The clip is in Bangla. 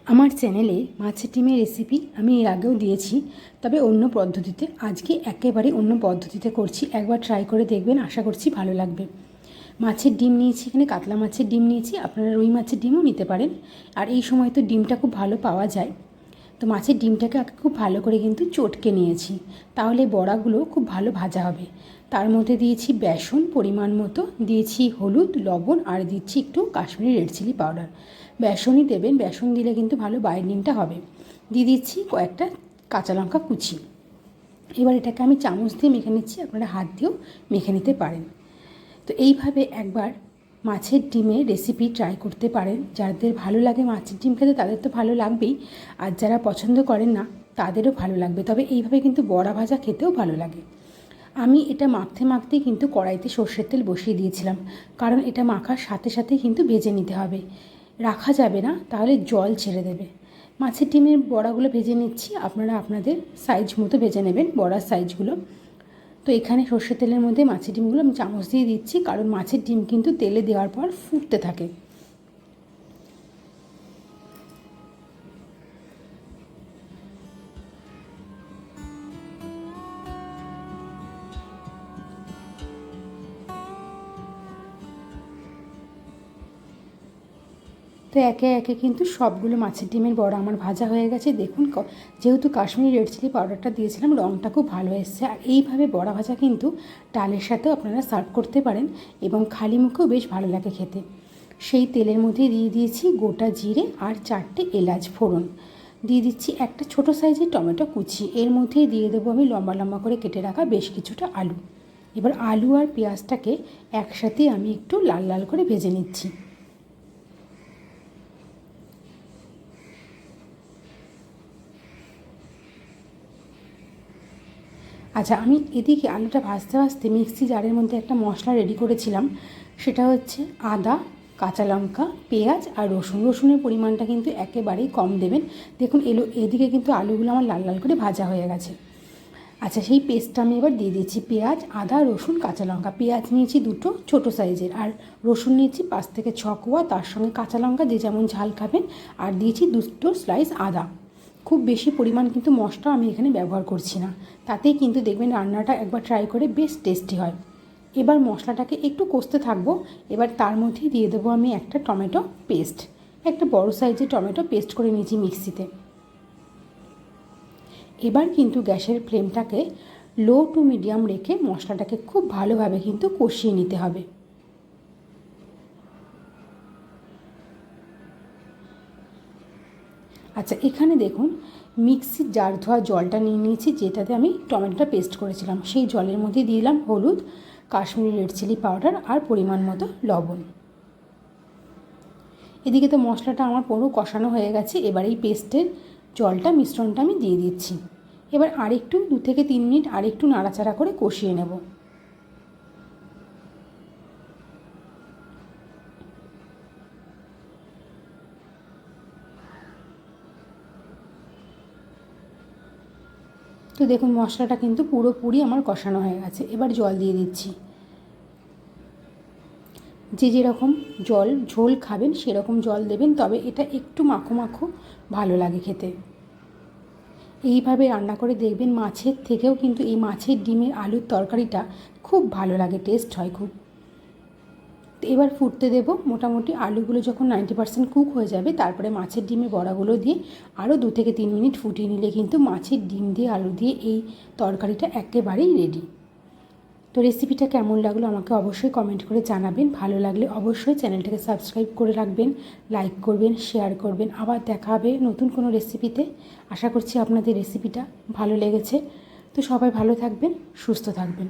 আমার চ্যানেলে মাছের ডিমের রেসিপি আমি এর আগেও দিয়েছি, তবে অন্য পদ্ধতিতে। আজকে একেবারে অন্য পদ্ধতিতে করছি, একবার ট্রাই করে দেখবেন, আশা করছি ভালো লাগবে। মাছের ডিম নিয়েছি, এখানে কাতলা মাছের ডিম নিয়েছি, আপনারা রুই মাছের ডিমও নিতে পারেন। আর এই সময় তো ডিমটা খুব ভালো পাওয়া যায়। তো মাছের ডিমটাকে খুব ভালো করে কিন্তু চটকে নিয়েছি, তাহলে বড়াগুলো খুব ভালো ভাজা হবে। তার মধ্যে দিয়েছি বেসন পরিমাণ মতো, দিয়েছি হলুদ, লবণ, আর দিচ্ছি একটু কাশ্মীরি রেড চিলি পাউডার। বেসনই দেবেন, বেসন দিলে কিন্তু ভালো বাইন্ডিংটা হবে। দিয়ে দিচ্ছি কয়েকটা কাঁচা লঙ্কা কুচি। এবার এটাকে আমি চামচ দিয়ে মেখে নিচ্ছি, আপনারা হাত দিয়েও মেখে নিতে পারেন। তো এইভাবে একবার মাছের ডিমের রেসিপি ট্রাই করতে পারেন। যাদের ভালো লাগে মাছের ডিম খেতে তাদের তো ভালো লাগবেই, আর যারা পছন্দ করেন না তাদেরও ভালো লাগবে। তবে এইভাবে কিন্তু বড়া ভাজা খেতেও ভালো লাগে। আমি এটা মাখতে মাখতেই কিন্তু কড়াইতে সর্ষের তেল বসিয়ে দিয়েছিলাম, কারণ এটা মাখার সাথে সাথে কিন্তু ভেজে নিতে হবে, রাখা যাবে না, তাহলে জল ছেড়ে দেবে। মাছের ডিমের বড়াগুলো ভেজে নিচ্ছি, আপনারা আপনাদের সাইজ মতো ভেজে নেবেন বড়ার সাইজগুলো। তো এখানে সর্ষের তেলের মধ্যে মাছের ডিমগুলো আমি চামচ দিয়ে দিচ্ছি, কারণ মাছের ডিম কিন্তু তেলে দেওয়ার পর ফুটতে থাকে। তো একে একে কিন্তু সবগুলো মাছের ডিমের বড়া আমার ভাজা হয়ে গেছে। দেখুন, যেহেতু কাশ্মীরি রেড চিলি পাউডারটা দিয়েছিলাম, রঙটা খুব ভালো এসছে। আর এইভাবে বড়া ভাজা কিন্তু ডালের সাথেও আপনারা সার্ভ করতে পারেন, এবং খালি মুখেও বেশ ভালো লাগে খেতে। সেই তেলের মধ্যে দিয়ে দিয়েছি গোটা জিরে আর 4টে এলাচ ফোড়ন। দিয়ে দিচ্ছি একটা ছোটো সাইজের টমেটো কুচি। এর মধ্যেই দিয়ে দেবো আমি লম্বা লম্বা করে কেটে রাখা বেশ কিছুটা আলু। এবার আলু আর পেঁয়াজটাকে একসাথে আমি একটু লাল লাল করে ভেজে নিচ্ছি। আচ্ছা, আমি এদিকে আলুটা ভাজতে ভাজতে মিক্সি জারের মধ্যে একটা মশলা রেডি করেছিলাম। সেটা হচ্ছে আদা, কাঁচা লঙ্কা, পেঁয়াজ আর রসুন। রসুনের পরিমাণটা কিন্তু একেবারেই কম দেবেন। দেখুন এদিকে কিন্তু আলুগুলো আমার লাল লাল করে ভাজা হয়ে গেছে। আচ্ছা, সেই পেস্টটা আমি এবার দিয়ে দিচ্ছি। পেঁয়াজ, আদা, রসুন, কাঁচা লঙ্কা। পেঁয়াজ নিয়েছি দুটো ছোটো সাইজের, আর রসুন নিয়েছি 5 থেকে 6 কোয়া। তার সঙ্গে কাঁচা লঙ্কা যে যেমন ঝাল খাবেন, আর দিয়েছি দুটো স্লাইস আদা। খুব বেশি পরিমাণ কিন্তু মশলা আমি এখানে ব্যবহার করছি না, তাতেই কিন্তু দেখবেন রান্নাটা একবার ট্রাই করে বেশ টেস্টি হয়। এবার মশলাটাকে একটু কষতে থাকবো। এবার তার মধ্যে দিয়ে দেবো আমি একটা টমেটো পেস্ট, একটা বড় সাইজের টমেটো পেস্ট করে নিয়েছি মিক্সিতে। এবার কিন্তু গ্যাসের ফ্লেমটাকে লো টু মিডিয়াম রেখে মশলাটাকে খুব ভালোভাবে কিন্তু কষিয়ে নিতে হবে। আচ্ছা, এখানে দেখুন মিক্সির জার ধোয়া জলটা নিয়ে নিয়েছি, যেটাতে আমি টমেটোটা পেস্ট করেছিলাম। সেই জলের মধ্যে দিলাম হলুদ, কাশ্মীরি রেড চিলি পাউডার আর পরিমাণ মতো লবণ। এদিকে তো মশলাটা আমার পুরো কষানো হয়ে গেছে। এবার এই পেস্টের জলটা, মিশ্রণটা আমি দিয়ে দিচ্ছি। এবার আরেকটু 2 থেকে 3 মিনিট আরেকটু নাড়াচাড়া করে কষিয়ে নেব। তো দেখুন মশলাটা কিন্তু পুরোপুরি আমার কষানো হয়ে গেছে। এবার জল দিয়ে দিচ্ছি। যে যেরকম ঝোল খাবেন সেরকম জল দেবেন, তবে এটা একটু মাখো মাখো ভালো লাগে খেতে। এইভাবে রান্না করে দেখবেন, মাছের থেকেও কিন্তু এই মাছের ডিমের আলুর তরকারিটা খুব ভালো লাগে, টেস্ট হয় খুব। এবার ফুটতে দেব। মোটামুটি আলুগুলো যখন 90% কুক হয়ে যাবে, তারপরে মাছের ডিমের বড়াগুলো দিয়ে আরও 2 থেকে 3 মিনিট ফুটিয়ে নিলে কিন্তু মাছের ডিম দিয়ে আলু দিয়ে এই তরকারিটা একেবারেই রেডি। তো রেসিপিটা কেমন লাগলো আমাকে অবশ্যই কমেন্ট করে জানাবেন। ভালো লাগলে অবশ্যই চ্যানেলটাকে সাবস্ক্রাইব করে রাখবেন, লাইক করবেন, শেয়ার করবেন। আবার দেখা হবে নতুন কোনো রেসিপিতে। আশা করছি আপনাদের রেসিপিটা ভালো লেগেছে। তো সবাই ভালো থাকবেন, সুস্থ থাকবেন।